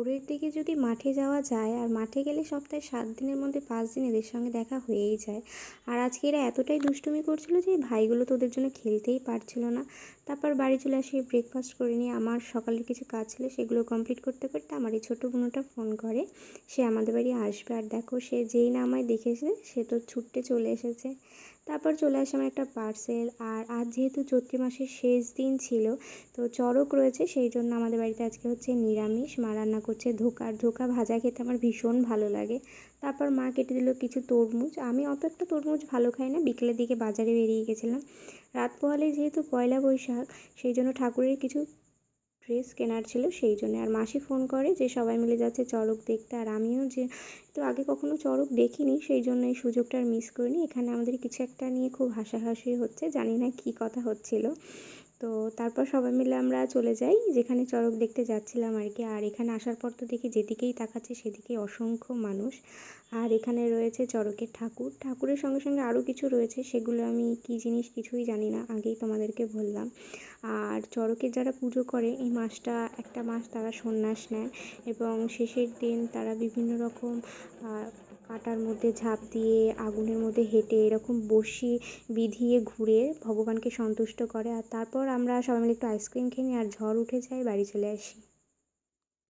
ভোরের দিকে যদি মাঠে যাওয়া যায়, আর মাঠে গেলে সপ্তাহে 7 দিনের মধ্যে 5 দিন এদের সঙ্গে দেখা হয়েই যায়। আর আজকে এরা এতটাই দুষ্টুমি করছিল যে এই ভাইগুলো তো ওদের জন্য খেলতেই পারছিল না। তারপর বাড়ি চলে আসি, ব্রেকফাস্ট করে নিয়ে আমার সকালের কিছু কাজ ছিল সেগুলো কমপ্লিট করতে করতে আমার এই ছোটো বোনটা ফোন করে, সে আমাদের বাড়ি আসবে। আর দেখো সে যেই না আমায় দেখেছে সে তো ছুটতে চলে এসেছে। তারপর চলে আসে আমার একটা পার্সেল। আর আজ যেহেতু চৈত্র মাসের শেষ দিন ছিল, তো চড়ক রয়েছে, সেই জন্য আমাদের বাড়িতে আজকে হচ্ছে নিরামিষ। মা রান্না করছে ধোকা। আর ধোকা ভাজা খেতে আমার ভীষণ ভালো লাগে। তারপর মা কেটে দিল কিছু তরমুজ। আমি অত একটা তরমুজ ভালো খাই না, বিকেলের দিকে বাজারে বেরিয়ে গেছিলাম। রাত পোহালে যেহেতু পয়লা বৈশাখ, সেই জন্য ঠাকুরের কিছু ড্রেস কেনার ছিল, সেই জন্য। আর মাসি ফোন করে যে সবাই মিলে যাচ্ছে চড়ক দেখতে। আর আমিও যে তো আগে কখনো চড়ক দেখিনি, সেই জন্য এই সুযোগটা আর মিস করিনি। এখানে আমাদের কিছু একটা নিয়ে খুব হাসাহাসি হচ্ছে, জানি না কী কথা হচ্ছিল। তো তারপর সবাই মিলে আমরা চলে যাই যেখানে চড়ক দেখতে যাচ্ছিলাম আর কি। আর এখানে আসার পর তো দেখি যেদিকেই তাকাচ্ছি সেদিকেই অসংখ্য মানুষ। আর এখানে রয়েছে চড়কের ঠাকুর, ঠাকুরের সঙ্গে সঙ্গে আরও কিছু রয়েছে, সেগুলো আমি কী জিনিস কিছুই জানি না, আগেই তোমাদেরকে বললাম। আর চড়কের যারা পুজো করে এই মাসটা একটা মাস তারা সন্ন্যাস নেয়, এবং শেষের দিন তারা বিভিন্ন রকম কাঁটার মধ্যে ঝাঁপ দিয়ে, আগুনের মধ্যে হেঁটে, এরকম বসি বিধিয়ে ঘুরে ভগবানকে সন্তুষ্ট করে। আর তারপর আমরা সবাই মিলে একটু আইসক্রিম খেয়ে নিই, আর ঝড় উঠে যায়, বাড়ি চলে আসি।